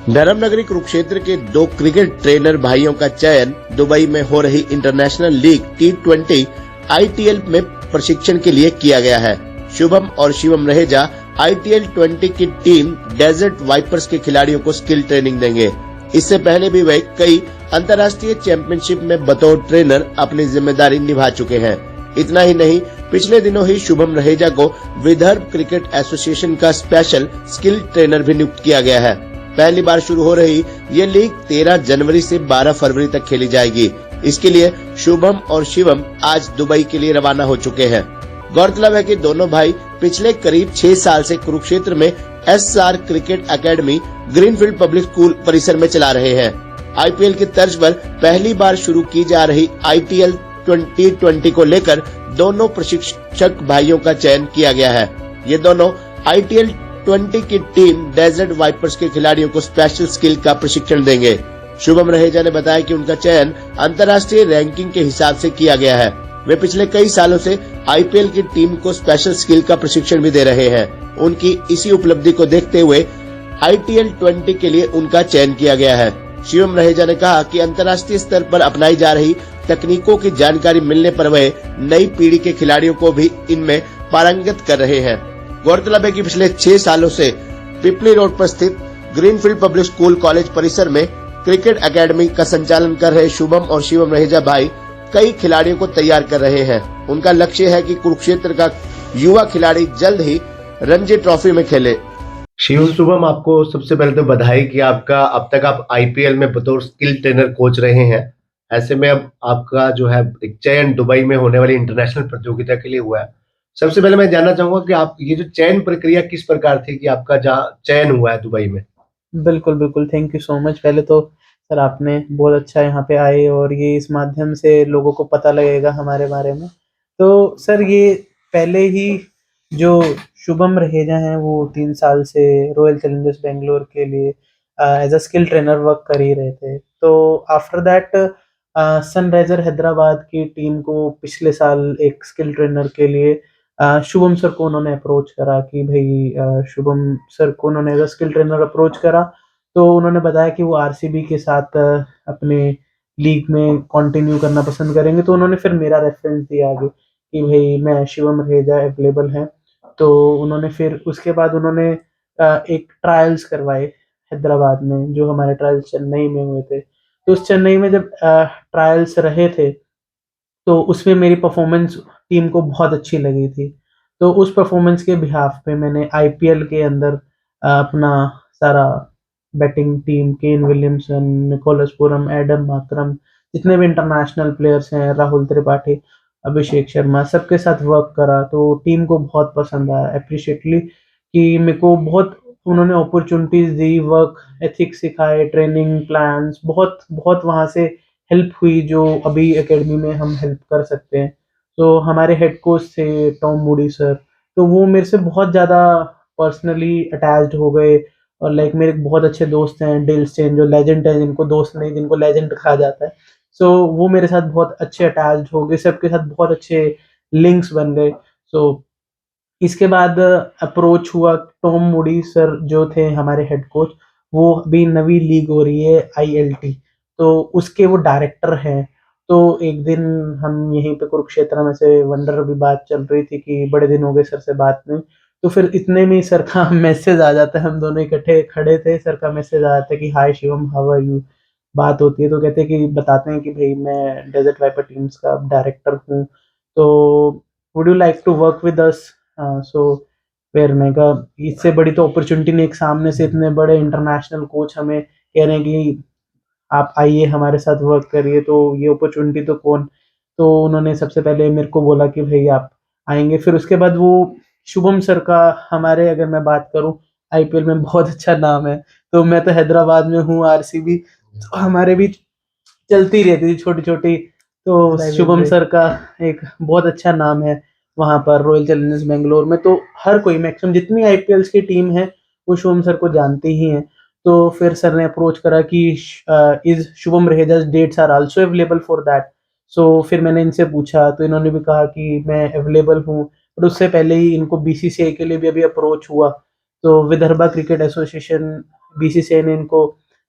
धर्मनगरी कुरुक्षेत्र के 2 cricket trainer भाइयों का चयन दुबई में हो रही इंटरनेशनल लीग T20 ITL में प्रशिक्षण के लिए किया गया है। शुभम और शिवम रहेजा ITL 20 की टीम डेजर्ट वाइपर्स के खिलाड़ियों को स्किल ट्रेनिंग देंगे। इससे पहले भी वे कई अंतर्राष्ट्रीय चैंपियनशिप में बतौर ट्रेनर अपनी जिम्मेदारी निभा चुके हैं। इतना ही नहीं, पिछले दिनों ही शुभम रहेजा को विदर्भ क्रिकेट एसोसिएशन का स्पेशल स्किल ट्रेनर भी नियुक्त किया गया है। पहली बार शुरू हो रही ये लीग 13 जनवरी से 12 फरवरी तक खेली जाएगी। इसके लिए शुभम और शिवम आज दुबई के लिए रवाना हो चुके हैं। गौरतलब है कि दोनों भाई पिछले करीब 6 साल से कुरुक्षेत्र में SR cricket academy greenfield public school परिसर में चला रहे हैं। IPL की तर्ज पर पहली बार शुरू की जा रही ITL 2020 को लेकर दोनों प्रशिक्षक भाइयों का चयन किया गया है। ये दोनों ITL 20 की टीम डेजर्ट वाइपर्स के खिलाड़ियों को स्पेशल स्किल का प्रशिक्षण देंगे। शुभम रहेजा ने बताया कि उनका चयन अंतर्राष्ट्रीय रैंकिंग के हिसाब से किया गया है। वे पिछले कई सालों से IPL की टीम को स्पेशल स्किल का प्रशिक्षण भी दे रहे हैं। उनकी इसी उपलब्धि को देखते हुए ITL 20 के लिए उनका चयन किया गया है। शिवम रहेजा ने कहा कि अंतर्राष्ट्रीय स्तर पर अपनाई जा रही तकनीकों की जानकारी मिलने पर वे नई पीढ़ी के खिलाड़ियों को भी इनमें पारंगत कर रहे हैं। गौरतलब है कि पिछले 6 सालों से पिपली रोड पर स्थित ग्रीनफील्ड पब्लिक स्कूल कॉलेज परिसर में क्रिकेट एकेडमी का संचालन कर रहे शुभम और शिवम रहेजा भाई कई खिलाड़ियों को तैयार कर रहे हैं। उनका लक्ष्य है कि कुरुक्षेत्र का युवा खिलाड़ी जल्द ही रणजी ट्रॉफी में खेले। शिवम शुभम, आपको सबसे पहले तो बधाई कि आपका अब तक आप IPL में बतौर स्किल ट्रेनर कोच रहे हैं। ऐसे में अब आपका जो है एक चयन दुबई में होने वाली इंटरनेशनल प्रतियोगिता के लिए हुआ है। सबसे पहले मैं जानना चाहूंगा कि आप ये जो चयन प्रक्रिया किस प्रकार थी कि आपका जहाँ चयन हुआ है दुबई में। बिल्कुल, बिल्कुल। Thank you so much. पहले तो सर आपने बहुत अच्छा यहाँ पे आए और ये इस माध्यम से लोगों को पता लगेगा हमारे बारे में। तो सर ये पहले ही जो शुभम रहेजा हैं वो 3 साल से रॉयल चैलेंजर्स बेंगलोर के लिए as a skill trainer work कर ही रहे थे। तो आफ्टर दैट सनराइजर हैदराबाद की टीम को पिछले साल एक स्किल ट्रेनर के लिए शुभम सर को उन्होंने अप्रोच करा कि भाई शुभम सर को उन्होंने as a skill trainer approach करा। तो उन्होंने बताया कि वो RCB के साथ अपने लीग में कंटिन्यू करना पसंद करेंगे। तो उन्होंने फिर मेरा रेफरेंस दिया आगे कि भाई मैं शिवम रहेजा अवेलेबल हैं। तो उन्होंने फिर उसके बाद उन्होंने एक ट्रायल्स करवाए हैदराबाद में, जो हमारे ट्रायल्स चेन्नई में हुए थे। तो उस चेन्नई में जब ट्रायल्स रहे थे तो उसमें मेरी परफॉर्मेंस टीम को बहुत अच्छी लगी थी। तो उस परफॉर्मेंस के बिहाफ पे मैंने IPL के अंदर अपना सारा batting team, Kane Williamson, Nicholas Pooran, Aiden Markram, जितने भी इंटरनेशनल प्लेयर्स हैं, राहुल त्रिपाठी, अभिषेक शर्मा, सबके साथ वर्क करा। तो टीम को बहुत पसंद आया एप्रिशिएटली कि मेरे को बहुत उन्होंने अपॉर्चुनिटीज दी, वर्क एथिक्स सिखाए, ट्रेनिंग प्लान्स, बहुत बहुत वहाँ से हेल्प हुई जो अभी एकेडमी में हम हेल्प कर सकते हैं। तो हमारे हेड कोच थे टॉम मूडी सर, तो वो मेरे से बहुत ज़्यादा पर्सनली अटैच्ड हो गए। और लाइक मेरे बहुत अच्छे दोस्त हैं डेल स्टेन, जो लेजेंड है, जिनको दोस्त नहीं जिनको लेजेंड कहा जाता है। सो वो मेरे साथ बहुत अच्छे अटैच्ड हो गए, सबके साथ बहुत अच्छे लिंक्स बन गए। सो इसके बाद अप्रोच हुआ टॉम मूडी सर जो थे हमारे हेड कोच, वो अभी नवी लीग हो रही है ILT, तो उसके वो डायरेक्टर हैं। तो एक दिन हम यहीं पे कुरुक्षेत्र में से वंडर भी बात चल रही थी कि बड़े दिन हो गए सर से बात नहीं। तो फिर इतने में ही सर का मैसेज आ जाता है, हम दोनों इकट्ठे खड़े थे, सर का मैसेज आ जाता है कि हाय शिवम, हाउ आर यू। बात होती है तो कहते हैं कि बताते हैं कि भाई मैं डेजर्ट वाइपर टीम्स का डायरेक्टर हूँ, तो would you like to work with us. So फिर मैं कहा इससे बड़ी तो अपॉर्चुनिटी नहीं, एक सामने से इतने बड़े इंटरनेशनल कोच हमें कह रहे हैं कि आप आइए हमारे साथ वर्क करिए, तो ये अपॉर्चुनिटी तो कौन। तो उन्होंने सबसे पहले मेरे को बोला कि भाई आप आएंगे। फिर उसके बाद वो शुभम सर का, हमारे अगर मैं बात करूं IPL में बहुत अच्छा नाम है। तो मैं तो हैदराबाद में हूँ, RCB, तो हमारे भी चलती रहती थी छोटी छोटी। तो शुभम सर का एक बहुत अच्छा नाम है वहाँ पर रॉयल चैलेंजर्स बेंगलोर में। तो हर कोई मैक्सिमम जितनी IPLs की टीम है वो शुभम सर को जानती ही है। तो फिर सर ने अप्रोच करा कि is Shubham Raheja's dates are also available for that. So फिर मैंने इनसे पूछा तो इन्होंने भी कहा कि मैं अवेलेबल हूँ। बट उससे पहले ही इनको BCCI के लिए भी अभी अप्रोच हुआ। तो विदर्भा क्रिकेट एसोसिएशन बीसीसीआई ने इनको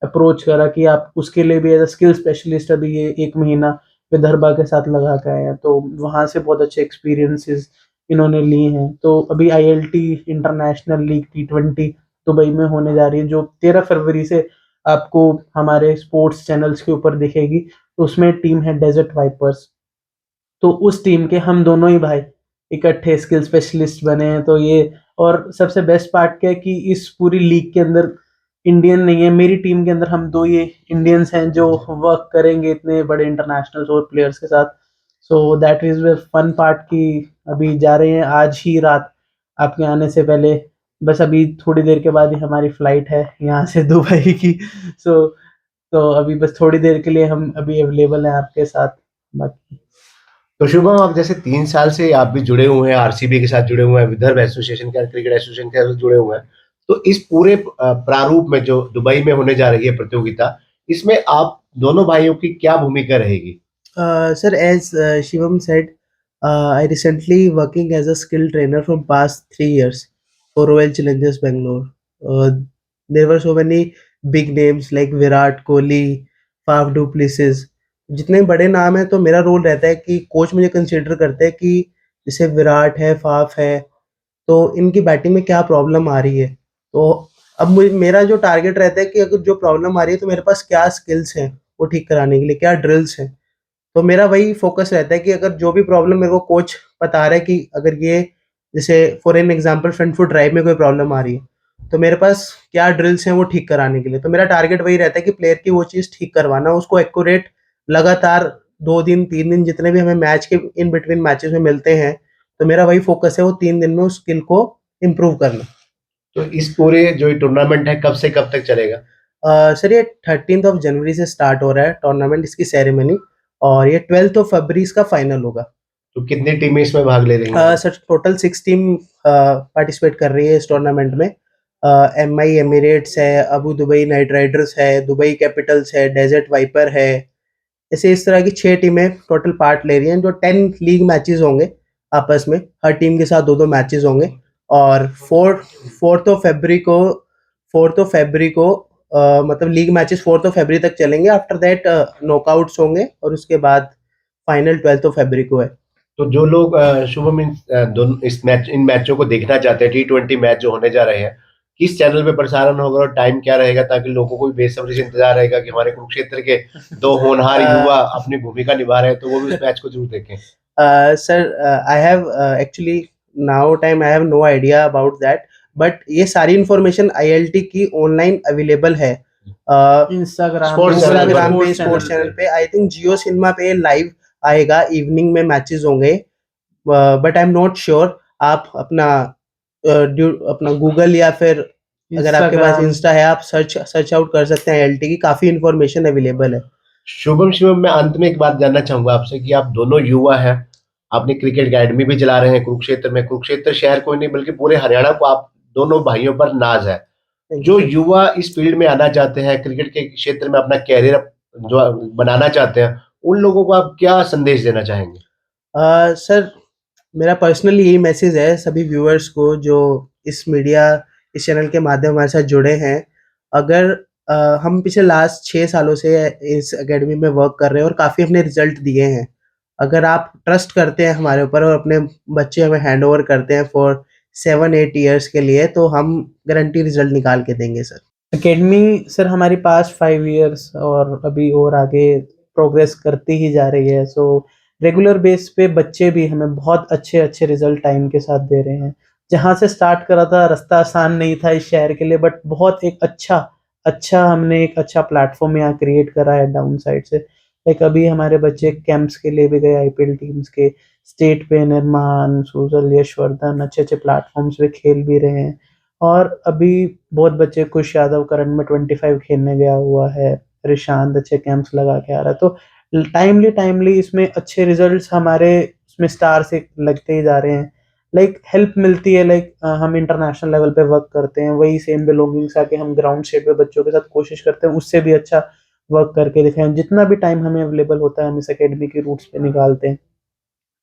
अप्रोच करा कि आप उसके लिए भी एज अ स्किल स्पेशलिस्ट अभी ये 1 महीना विदर्भा के साथ लगा के आए हैं, तो वहाँ से बहुत अच्छे एक्सपीरियंसेस इन्होंने लिए हैं। तो अभी ILT international league T20 Dubai में होने जा रही है, जो 13 फरवरी से आपको हमारे स्पोर्ट्स चैनल्स के ऊपर दिखेगी। तो उसमें टीम है डेजर्ट वाइपर्स, तो उस टीम के हम दोनों ही भाई इकट्ठे स्किल स्पेशलिस्ट बने हैं। तो ये, और सबसे बेस्ट पार्ट क्या है कि इस पूरी लीग के अंदर इंडियन नहीं है, मेरी टीम के अंदर हम दो ये इंडियंस हैं जो वर्क करेंगे इतने बड़े इंटरनेशनल और प्लेयर्स के साथ। So that is the fun part कि अभी जा रहे हैं आज ही रात आपके आने से पहले, बस अभी थोड़ी देर के बाद ही हमारी फ्लाइट है यहाँ से दुबई की। सो तो अभी बस थोड़ी देर के लिए हम अभी अवेलेबल हैं आपके साथ। बाकी तो शुभम, आप जैसे 3 साल से आप भी जुड़े हुए हैं, आरसीबी के साथ जुड़े हुए हैं, विदर्भ एसोसिएशन के क्रिकेट एसोसिएशन के साथ जुड़े हुए हैं, तो इस पूरे प्रारूप में जो दुबई में होने जा रही है प्रतियोगिता, इसमें आप दोनों भाइयों की क्या भूमिका रहेगी? Sir, as Shivam said, I recently working as a skill trainer from past 3 years for Royal Challengers Bangalore. There were so many big names like Virat Kohli, Faf du Plessis. जितने बड़े नाम हैं, तो मेरा रोल रहता है कि coach मुझे कंसीडर करते हैं कि जैसे विराट है, फाफ है, तो इनकी बैटिंग में क्या प्रॉब्लम आ रही है। तो अब मेरा जो टारगेट रहता है कि अगर जो प्रॉब्लम आ रही है तो मेरे पास क्या स्किल्स हैं वो ठीक कराने के लिए, क्या ड्रिल्स हैं। तो मेरा वही फोकस रहता है कि अगर जो भी प्रॉब्लम मेरे को कोच बता रहा है कि अगर ये, जैसे for an example front foot drive में कोई प्रॉब्लम आ रही है, तो मेरे पास क्या ड्रिल्स हैं वो ठीक कराने के लिए। तो मेरा टारगेट वही रहता है कि प्लेयर की वो चीज़ ठीक करवाना, उसको एक्यूरेट लगातार 2 दिन 3 दिन जितने भी हमें मैच के इन बिटवीन मैचेस में मिलते हैं, तो मेरा वही फोकस है वो 3 दिन में उस स्किल को इम्प्रूव करना। तो इस पूरे जो टूर्नामेंट है कब से कब तक चलेगा? सर, ये 13 जनवरी से स्टार्ट हो रहा है टूर्नामेंट, इसकी सेरेमनी, और ये 12 फरवरी इसका फाइनल होगा। तो कितनी टीमें इसमें भाग ले रही हैं? सर, टोटल 6 टीम पार्टिसिपेट कर रही है इस टूर्नामेंट में। MI एमिरेट्स है, अबू दुबई नाइट राइडर्स है, दुबई कैपिटल्स है, डेजर्ट वाइपर है, ऐसे इस तरह की 6 टीमें टोटल पार्ट ले रही हैं। जो 10 लीग मैचेस होंगे आपस में, हर टीम के साथ 2-2 मैचेस होंगे, और 4 फरवरी को मतलब लीग मैचेस 4 फरवरी तक चलेंगे। आफ्टर दैट नॉकआउट्स होंगे, और उसके बाद फाइनल 12 फरवरी को है। तो जो लोग शुभम इन मैचों को देखना चाहते हैं, T20 मैच जो होने जा रहे हैं, किस चैनल पे प्रसारण होगा और टाइम क्या रहेगा, ताकि लोगों को भी बेसब्री से इंतजार रहेगा कि हमारे कुरुक्षेत्र के 2 होनहार युवा अपनी भूमिका निभा रहे हैं, तो वो भी उस मैच को जरूर देखें। Sir, I have actually now time I have no idea about that, but ये सारी इंफॉर्मेशन ILT की ऑनलाइन अवेलेबल है इंस्टाग्राम पे, स्पोर्ट्स चैनल पे। आई थिंक जियो सिनेमा पे लाइव आएगा, इवनिंग में मैचेस होंगे, but I am not sure. आप अपना गूगल या फिर अगर आपके पास इंस्टा है, आप सर्च आउट कर सकते हैं। ILT की काफी इंफॉर्मेशन अवेलेबल है। शुभम, मैं अंत में एक बात जानना चाहूंगा आपसे कि आप दोनों युवा हैं, आपने क्रिकेट अकेडमी भी चला रहे हैं कुरुक्षेत्र में। कुरुक्षेत्र शहर कोई नहीं बल्कि पूरे हरियाणा को आप दोनों भाइयों पर नाज है। जो युवा इस फील्ड में आना चाहते हैं, क्रिकेट के क्षेत्र में अपना कैरियर जो बनाना चाहते हैं, उन लोगों को आप क्या संदेश देना चाहेंगे? सर, मेरा पर्सनली यही मैसेज है सभी व्यूअर्स को जो इस चैनल के माध्यम हमारे साथ जुड़े हैं। अगर हम पिछले लास्ट 6 सालों से इस एकेडमी में वर्क कर रहे हैं और काफ़ी अपने रिजल्ट दिए हैं। अगर आप ट्रस्ट करते हैं हमारे ऊपर और अपने बच्चे हमें हैंड ओवर करते हैं फॉर 7-8 ईयर्स के लिए, तो हम गारंटी रिजल्ट निकाल के देंगे सर। एकेडमी सर हमारी पास 5 इयर्स और अभी और आगे प्रोग्रेस करती ही जा रही है। सो रेगुलर बेस पे बच्चे भी हमें बहुत अच्छे रिजल्ट टाइम के साथ दे रहे हैं। जहाँ से स्टार्ट करा था रास्ता आसान नहीं था इस शहर के लिए, बट बहुत एक अच्छा हमने एक अच्छा प्लेटफॉर्म यहाँ क्रिएट करा है डाउन साइड से। लाइक अभी हमारे बच्चे कैंप्स के लिए भी गए, IPL टीम्स के, स्टेट पे निर्माण, सूजल, यशवर्धन अच्छे प्लेटफॉर्म्स पे खेल भी रहे हैं। और अभी बहुत बच्चे, कुश यादव करंट में 25 खेलने गया हुआ है, रिशांत अच्छे कैंप्स लगा के आ रहा है। तो टाइमली इसमें अच्छे रिजल्ट्स हमारे उसमें स्टार से लगते ही जा रहे हैं। लाइक हेल्प मिलती है, लाइक हम इंटरनेशनल लेवल पे वर्क करते हैं, वही सेम बिलोंगिंग्स आके हम ग्राउंड स्टेट पे बच्चों के साथ कोशिश करते हैं उससे भी अच्छा वर्क करके दिखाएं। जितना भी टाइम हमें अवेलेबल होता है हम इस एकेडमी की रूट्स पे निकालते हैं,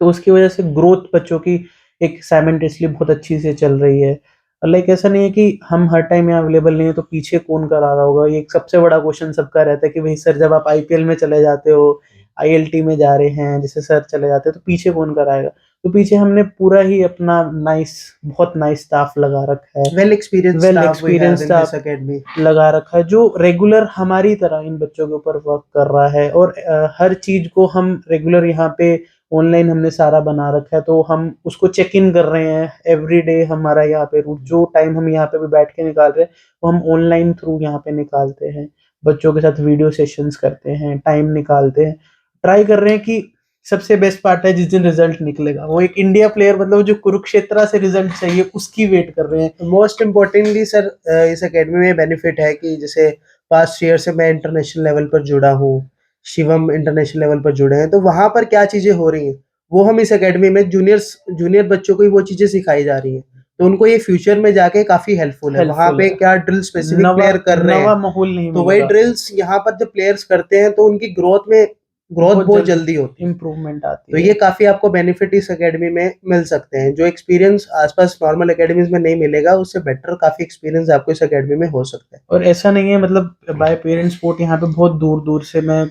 तो उसकी वजह से ग्रोथ बच्चों की एक साइमल्टेनियसली बहुत अच्छी से चल रही है। और लाइक ऐसा नहीं है कि हम हर टाइम यहाँ अवेलेबल नहीं है तो पीछे कौन करा रहा होगा। ये एक सबसे बड़ा क्वेश्चन सबका रहता है कि भाई सर जब आप आईपीएल में चले जाते हो, आईएलटी में जा रहे हैं, जैसे सर चले जाते हैं तो पीछे कौन कराएगा। तो पीछे हमने पूरा ही अपना बहुत नाइस स्टाफ लगा रखा है, Well experienced well staff we have experience in this staff academy. लगा रखा है जो रेगुलर हमारी तरह इन बच्चों के ऊपर वर्क कर रहा है। और हर चीज को हम रेगुलर यहाँ पे ऑनलाइन हमने सारा बना रखा है, तो हम उसको चेक इन कर रहे हैं एवरी डे। हमारा यहाँ पे रूट जो टाइम हम यहाँ पे भी बैठ के निकाल रहे हैं वो हम ऑनलाइन थ्रू यहाँ पे निकालते हैं। बच्चों के साथ वीडियो सेशंस करते हैं, टाइम निकालते हैं, ट्राई कर रहे हैं कि सबसे बेस्ट पार्ट है जिस दिन रिजल्ट निकलेगा वो एक इंडिया प्लेयर, मतलब जो कुरुक्षेत्रा से रिजल्ट चाहिए उसकी वेट कर रहे हैं। मोस्ट इम्पोर्टेंटली सर इस एकेडमी में बेनिफिट है कि जैसे पास्ट ईयर से मैं इंटरनेशनल लेवल पर जुड़ा हूँ, शिवम इंटरनेशनल लेवल पर जुड़े हैं, तो वहां पर क्या चीजें हो रही हैं वो हम इस एकेडमी में जूनियर बच्चों को ही वो चीजें सिखाई जा रही हैं, तो उनको ये फ्यूचर में जाके काफी हेल्पफुल है। वहां पे क्या ड्रिल स्पेसिफिक प्लेयर कर रहे नवा हैं माहौल नहीं तो वही ड्रिल्स यहाँ पर जब प्लेयर्स करते हैं तो उनकी ग्रोथ बहुत जल्दी होती है, इम्प्रूवमेंट आती तो है। ये काफी आपको बेनिफिट इस एकेडमी में मिल सकते हैं। जो एक्सपीरियंस आसपास नॉर्मल एकेडमीज में नहीं मिलेगा उससे बेटर काफी एक्सपीरियंस आपको इस एकेडमी में हो सकता है। और ऐसा नहीं है मतलब बाय पेरेंट्स स्पोर्ट यहाँ पे बहुत दूर दूर से, मैं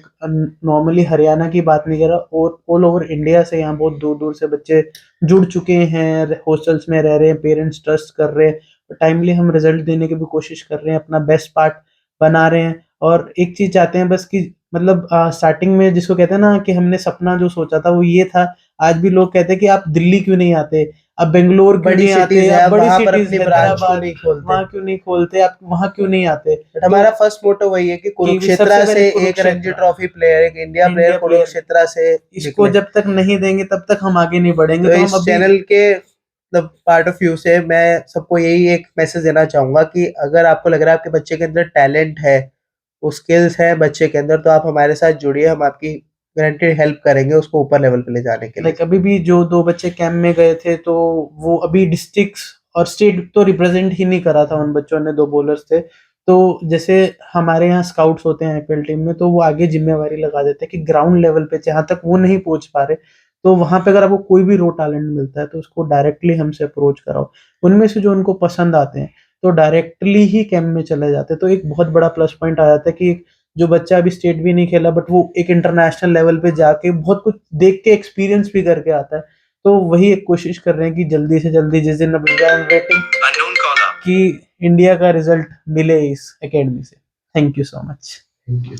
नॉर्मली हरियाणा की बात नहीं कर रहा, और ऑल ओवर इंडिया से यहाँ बहुत दूर दूर से बच्चे जुड़ चुके हैं, हॉस्टल्स में रह रहे हैं, पेरेंट्स ट्रस्ट कर रहे हैं, टाइमली हम रिजल्ट देने की भी कोशिश कर रहे हैं, अपना बेस्ट पार्ट बना रहे हैं। और एक चीज चाहते हैं बस कि मतलब स्टार्टिंग में जिसको कहते हैं ना कि हमने सपना जो सोचा था वो ये था, आज भी लोग कहते हैं कि आप दिल्ली क्यों नहीं आते, अब बेंगलोर क्यों बड़ी नहीं आते, सिटीज है, आप बड़ी वहां पर सिटीज अपनी ब्रांच क्यों हैदराबाद नहीं खोलते, वहां क्यों नहीं खोलते, आप वहां क्यों नहीं आते। बट हमारा फर्स्ट मोटो वही है कि कुरुक्षेत्रा सबसे से पहले एक रणजी ट्रॉफी प्लेयर, एक इंडिया प्लेयर कुरुक्षेत्रा से इसको निकले। जब तक नहीं देंगे तब तक हम आगे नहीं बढ़ेंगे। तो तो इस हम अभी चैनल के मतलब पार्ट ऑफ व्यू से मैं सबको यही एक मैसेज देना चाहूंगा कि अगर आपको लग रहा है आपके बच्चे के अंदर टैलेंट है, वो स्किल्स है बच्चे के अंदर, तो आप हमारे साथ जुड़िए, हम आपकी गारंटेड हेल्प करेंगे उसको ऊपर लेवल पे ले जाने के लिए। लाइक अभी भी जो 2 बच्चे कैंप में गए थे तो वो अभी डिस्ट्रिक्ट्स और स्टेट तो रिप्रेजेंट ही नहीं करा था उन बच्चों ने, 2 बॉलर्स थे। तो जैसे हमारे यहाँ स्काउट्स होते हैं आईपीएल टीम में, तो वो आगे जिम्मेवारी लगा देते हैं कि ग्राउंड लेवल पे जहाँ तक वो नहीं पहुंच पा रहे, तो वहां पे अगर आपको कोई भी रो टैलेंट मिलता है तो उसको डायरेक्टली हमसे अप्रोच कराओ। उनमें से जो उनको पसंद आते हैं तो डायरेक्टली ही कैंप में चले जाते हैं। तो एक बहुत बड़ा प्लस पॉइंट आ जाता है कि जो बच्चा अभी स्टेट भी नहीं खेला बट वो एक इंटरनेशनल लेवल पे जाके बहुत कुछ देख के एक्सपीरियंस भी करके आता है। तो वही एक कोशिश कर रहे हैं कि जल्दी से जल्दी जिस दिन अब आई एम वेटिंग कि इंडिया का रिजल्ट मिले इस एकेडमी से। Thank you so much. Thank you.